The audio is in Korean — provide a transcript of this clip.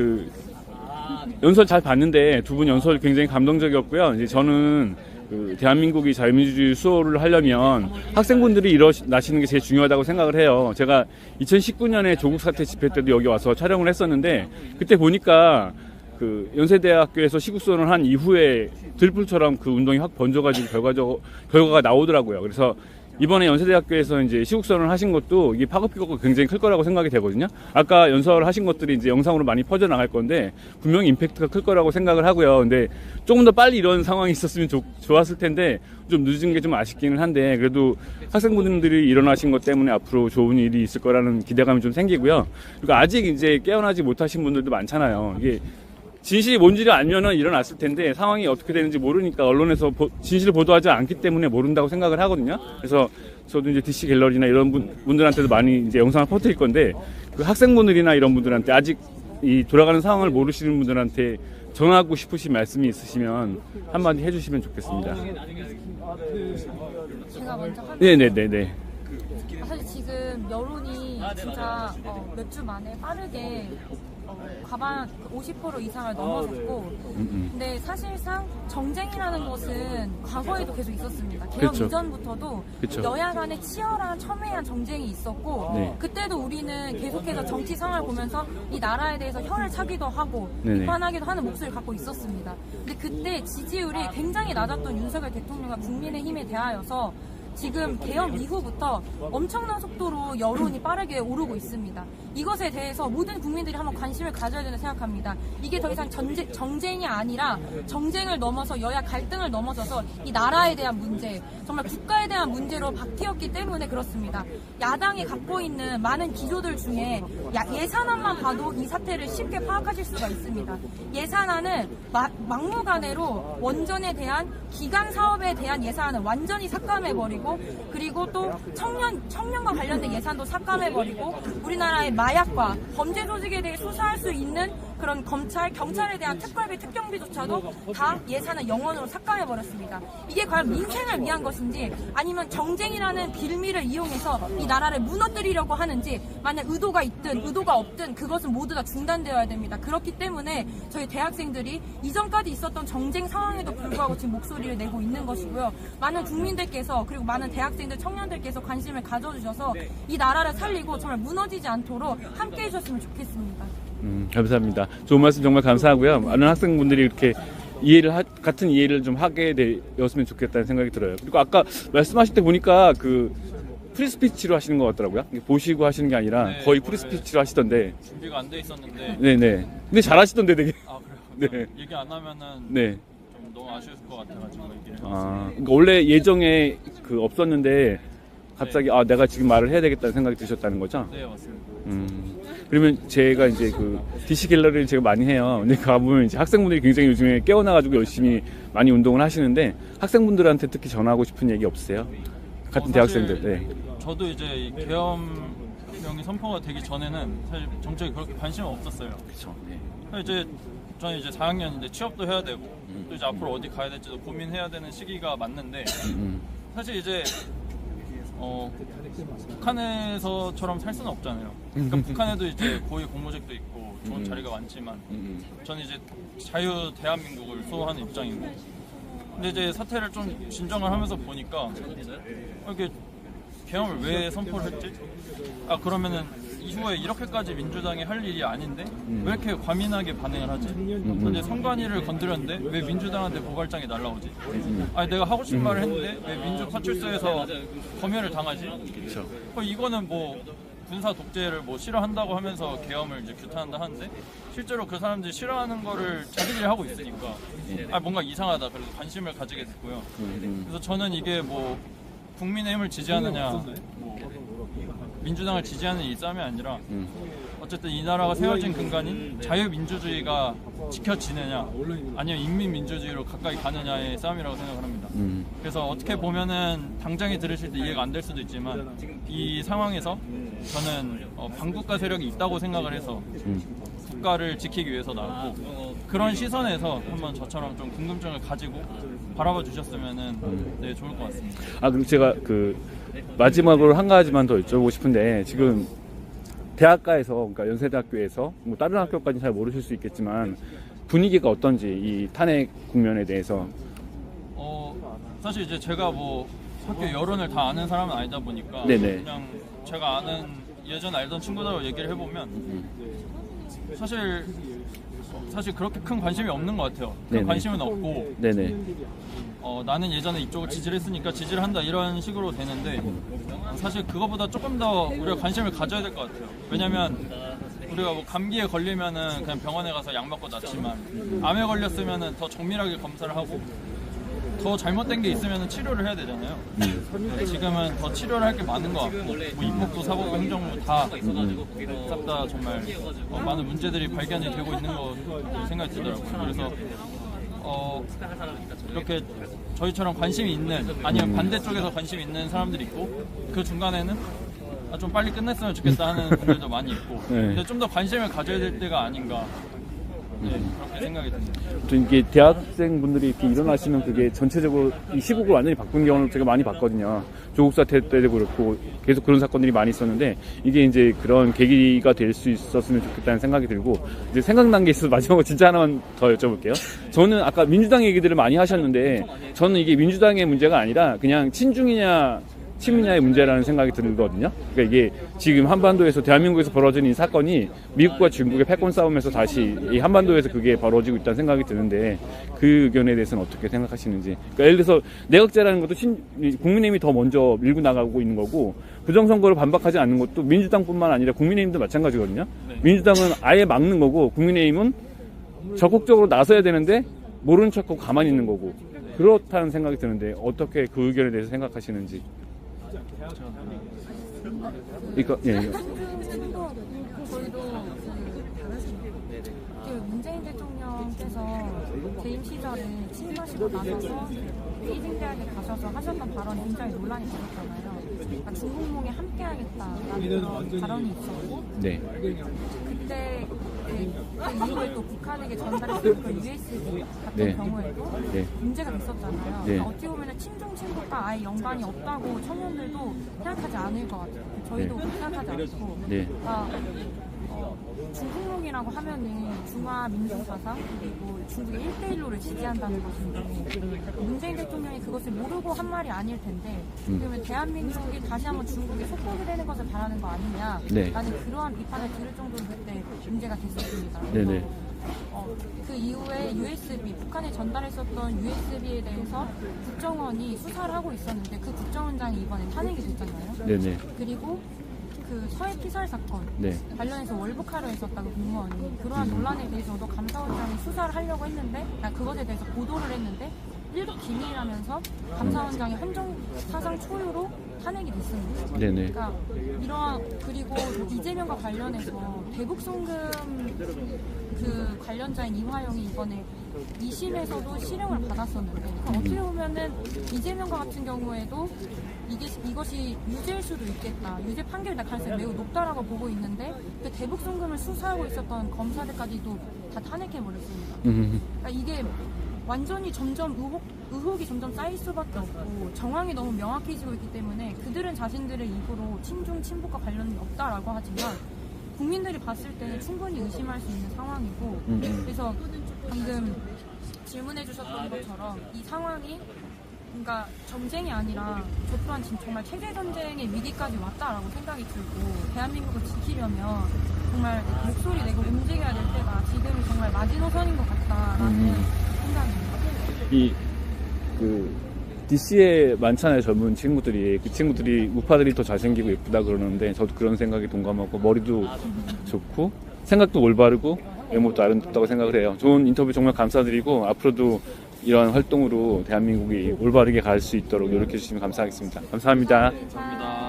그 연설 잘 봤는데 두 분 연설 굉장히 감동적이었고요. 이제 저는 그 대한민국이 자유민주주의 수호를 하려면 학생분들이 일어나시는 게 제일 중요하다고 생각을 해요. 제가 2019년에 조국 사태 집회 때도 여기 와서 촬영을 했었는데 그때 보니까 그 연세대학교에서 시국선언을 한 이후에 들불처럼 그 운동이 확 번져가지고 결과가 나오더라고요. 그래서 이번에 연세대학교에서 이제 시국선언을 하신 것도 이게 파급효과가 굉장히 클 거라고 생각이 되거든요. 아까 연설하신 것들이 이제 영상으로 많이 퍼져나갈 건데 분명히 임팩트가 클 거라고 생각을 하고요. 근데 조금 더 빨리 이런 상황이 있었으면 좋았을 텐데 좀 늦은 게 좀 아쉽기는 한데 그래도 학생분들이 일어나신 것 때문에 앞으로 좋은 일이 있을 거라는 기대감이 좀 생기고요. 그리고 아직 이제 깨어나지 못하신 분들도 많잖아요. 이게 진실이 뭔지를 알면은 일어났을 텐데 상황이 어떻게 되는지 모르니까 언론에서 진실을 보도하지 않기 때문에 모른다고 생각을 하거든요. 그래서 저도 이제 DC 갤러리나 이런 분들한테도 많이 이제 영상을 퍼뜨릴 건데 그 학생분들이나 이런 분들한테 아직 이 돌아가는 상황을 모르시는 분들한테 전하고 싶으신 말씀이 있으시면 한마디 해주시면 좋겠습니다. 제가 먼저 하면 네네네네. 사실 지금 여론이 진짜 몇 주 만에 빠르게 과반 50% 이상을 넘어섰고 근데 사실상 정쟁이라는 것은 과거에도 계속 있었습니다. 개헌 그렇죠. 이전부터도 그렇죠. 여야 간의 치열한 첨예한 정쟁이 있었고 네. 그때도 우리는 계속해서 정치 상황을 보면서 이 나라에 대해서 혀를 차기도 하고 네네. 비판하기도 하는 목소리를 갖고 있었습니다. 근데 그때 지지율이 굉장히 낮았던 윤석열 대통령과 국민의힘에 대하여서 지금 개헌 이후부터 엄청난 속도로 여론이 빠르게 오르고 있습니다. 이것에 대해서 모든 국민들이 한번 관심을 가져야 된다고 생각합니다. 이게 더 이상 정쟁이 아니라 정쟁을 넘어서 여야 갈등을 넘어서서 이 나라에 대한 문제, 정말 국가에 대한 문제로 바뀌었기 때문에 그렇습니다. 야당이 갖고 있는 많은 기조들 중에 예산안만 봐도 이 사태를 쉽게 파악하실 수가 있습니다. 예산안은 막무가내로 원전에 대한 기간 사업에 대한 예산안을 완전히 삭감해버리고 그리고 또 청년과 관련된 예산도 삭감해버리고 우리나라의 마약과 범죄 조직에 대해 수사할 수 있는 그런 경찰에 대한 특활비, 특경비조차도 다 예산을 영원으로 삭감해버렸습니다. 이게 과연 민생을 위한 것인지 아니면 정쟁이라는 빌미를 이용해서 이 나라를 무너뜨리려고 하는지 만약 의도가 있든 의도가 없든 그것은 모두 다 중단되어야 됩니다. 그렇기 때문에 저희 대학생들이 이전까지 있었던 정쟁 상황에도 불구하고 지금 목소리를 내고 있는 것이고요. 많은 국민들께서 그리고 많은 대학생들, 청년들께서 관심을 가져주셔서 이 나라를 살리고 정말 무너지지 않도록 함께 해주셨으면 좋겠습니다. 감사합니다. 좋은 말씀 정말 감사하고요. 많은 학생분들이 이렇게 같은 이해를 좀 하게 되었으면 좋겠다는 생각이 들어요. 그리고 아까 말씀하실 때 보니까 그 프리스피치로 하시는 것 같더라고요. 보시고 하시는 게 아니라 네, 거의 프리스피치로 하시던데. 준비가 안 돼 있었는데. 네네. 근데 잘하시던데 되게. 아 그래요? 네. 얘기 안 하면은 네. 좀 너무 아쉬울 것 같아가지고 얘기를. 그러니까 원래 예정에 그 없었는데 갑자기 네. 내가 지금 말을 해야 되겠다는 생각이 드셨다는 거죠? 네 맞습니다. 그러면 제가 이제 그 DC 갤러리를 제가 많이 해요. 근데 가보면 이제 학생분들이 굉장히 요즘에 깨어나가지고 열심히 많이 운동을 하시는데 학생분들한테 특히 전하고 싶은 얘기 없으세요? 같은 대학생들. 네. 저도 이제 이 계엄령이 선포가 되기 전에는 사실 정책에 그렇게 관심은 없었어요. 그렇죠. 네. 이제 저는 이제 4학년인데 취업도 해야 되고 또 이제 앞으로 어디 가야 될지도 고민해야 되는 시기가 맞는데 사실 이제 북한에서처럼 살 수는 없잖아요. 그러니까 북한에도 이제 고위 공무직도 있고 좋은 자리가 많지만 저는 이제 자유 대한민국을 수호하는 입장이고 근데 이제 사태를 좀 진정을 하면서 보니까 이렇게 계엄을 왜 선포를 했지? 그러면은 이후에 이렇게까지 민주당이 할 일이 아닌데 왜 이렇게 과민하게 반응을 하지? 이제 선관위를 건드렸는데 왜 민주당한테 고발장이 날라오지? 아니 내가 하고 싶은 말을 했는데 왜 민주파출소에서 검열을 당하지? 그렇죠. 이거는 뭐 군사 독재를 뭐 싫어한다고 하면서 계엄을 이제 규탄한다 하는데 실제로 그 사람들이 싫어하는 거를 자기들이 하고 있으니까 뭔가 이상하다. 그래서 관심을 가지게 됐고요. 그래서 저는 이게 뭐 국민의힘을 지지하느냐 뭐 민주당을 지지하는 이 싸움이 아니라 어쨌든 이 나라가 세워진 근간인 자유민주주의가 지켜지느냐 아니면 인민민주주의로 가까이 가느냐의 싸움이라고 생각을 합니다. 그래서 어떻게 보면은 당장에 들으실 때 이해가 안 될 수도 있지만 이 상황에서 저는 반국가 세력이 있다고 생각을 해서 국가를 지키기 위해서 나왔고 그런 시선에서 한번 저처럼 좀 궁금증을 가지고 바라봐 주셨으면은 네, 좋을 것 같습니다. 그럼 제가 그 마지막으로 한 가지만 더 여쭤보고 싶은데 지금 대학가에서, 그러니까 연세대학교에서 뭐 다른 학교까지는 잘 모르실 수 있겠지만 분위기가 어떤지 이 탄핵 국면에 대해서. 사실 이제 제가 뭐 학교 여론을 다 아는 사람은 아니다 보니까 네네. 그냥 제가 아는 예전 알던 친구들하고 얘기를 해보면 사실 그렇게 큰 관심이 없는 것 같아요. 큰 네네. 관심은 없고 네네. 나는 예전에 이쪽을 지지를 했으니까 지지를 한다 이런 식으로 되는데 사실 그거보다 조금 더 우리가 관심을 가져야 될 것 같아요. 왜냐면 우리가 뭐 감기에 걸리면은 그냥 병원에 가서 약 먹고 낫지만 암에 걸렸으면은 더 정밀하게 검사를 하고 더 잘못된 게 있으면은 치료를 해야 되잖아요. 지금은 더 치료를 할 게 많은 것 같고 뭐 입법도 사법부 행정부 다 싹 다 정말 많은 문제들이 발견이 되고 있는 거 생각이 들더라고요. 그래서 이렇게 저희처럼 관심이 있는 아니면 반대쪽에서 관심이 있는 사람들이 있고 그 중간에는 좀 빨리 끝냈으면 좋겠다 하는 분들도 많이 있고 근데 좀 더 관심을 가져야 될 때가 아닌가 그렇게 생각이 듭니다. 또 이게 대학생분들이 이렇게 일어나시면 그게 전체적으로 이 시국을 완전히 바꾼 경우를 제가 많이 봤거든요. 조국 사태 때도 그렇고 계속 그런 사건들이 많이 있었는데 이게 이제 그런 계기가 될 수 있었으면 좋겠다는 생각이 들고 이제 생각난 게 있어서 마지막으로 진짜 하나만 더 여쭤볼게요. 저는 아까 민주당 얘기들을 많이 하셨는데 저는 이게 민주당의 문제가 아니라 그냥 친중이냐 친미냐의 문제라는 생각이 들거든요. 그러니까 이게 지금 한반도에서 대한민국에서 벌어진 이 사건이 미국과 중국의 패권 싸움에서 다시 이 한반도에서 그게 벌어지고 있다는 생각이 드는데 그 의견에 대해서는 어떻게 생각하시는지. 그러니까 예를 들어서 내각제라는 것도 국민의힘이 더 먼저 밀고 나가고 있는 거고 부정선거를 반박하지 않는 것도 민주당뿐만 아니라 국민의힘도 마찬가지거든요. 민주당은 아예 막는 거고 국민의힘은 적극적으로 나서야 되는데 모르는 척하고 가만히 있는 거고 그렇다는 생각이 드는데 어떻게 그 의견에 대해서 생각하시는지. 이거 저희도 문재인 대통령께서 재임 시절에 취임하시고 나서서 베이징 대학에 가셔서 하셨던 발언이 굉장히 논란이 있었잖아요. 그러니까 중국몽에 함께하겠다라는 그런 발언이 있었고 네. 그때 그 이후에 또 북한에게 전달했던 그 USB 같은 경우에도 문제가 됐었잖아요. 그러니까 어떻게 보면 친중 친북과 아예 연관이 없다고 청년들도 생각하지 않을 것 같아요. 저희도 생각하지 않고 그러니까 중국몽이라고 하면은 중화 민중 사상 그리고 중국의 1대1로를 지지한다는 것인데 문재인 대통령이 그것을 모르고 한 말이 아닐 텐데 그러면 대한민국이 다시 한번 중국에 속국이 되는 것을 바라는 거 아니냐 라는 그러한 비판을 들을 정도로 그때 문제가 됐었습니다. 그 이후에 USB, 북한에 전달했었던 USB에 대해서 국정원이 수사를 하고 있었는데 그 국정원장이 이번에 탄핵이 됐잖아요. 그리고 그 서해 피살 사건 관련해서 월북하려 했었다고 공무원이 그러한 논란에 대해서도 감사원장이 수사를 하려고 했는데 그것에 대해서 보도를 했는데 1급 기밀이라면서 감사원장이 헌정 사상 초유로 탄핵이 됐습니다. 그러니까 이러한 그리고 이재명과 관련해서 대북송금 그 관련자인 이화영이 이번에 2심에서도 실형을 받았었는데 그러니까 어떻게 보면은 이재명과 같은 경우에도 이것이 유죄일 수도 있겠다. 유죄 판결이 날 가능성이 매우 높다라고 보고 있는데 그 대북송금을 수사하고 있었던 검사들까지도 다 탄핵해버렸습니다. 그러니까 이게 완전히 점점 의혹이 점점 쌓일 수밖에 없고 정황이 너무 명확해지고 있기 때문에 그들은 자신들의 입으로 친중 친북과 관련이 없다라고 하지만 국민들이 봤을 때는 충분히 의심할 수 있는 상황이고 그래서 방금 질문해 주셨던 것처럼 이 상황이 그러니까 전쟁이 아니라 저 또한 정말 체제 전쟁의 위기까지 왔다라고 생각이 들고 대한민국을 지키려면 정말 목소리 내고 움직여야 될 때가 지금이 정말 마지노선인 것 같다라는 생각입니다. DC에 많잖아요 젊은 친구들이. 그 친구들이 우파들이 더 잘생기고 예쁘다 그러는데 저도 그런 생각이 동감하고 머리도 좋고 생각도 올바르고 외모도 아름답다고 생각을 해요. 좋은 인터뷰 정말 감사드리고 앞으로도 이런 활동으로 대한민국이 올바르게 갈 수 있도록 노력해 주시면 감사하겠습니다. 감사합니다. 감사합니다.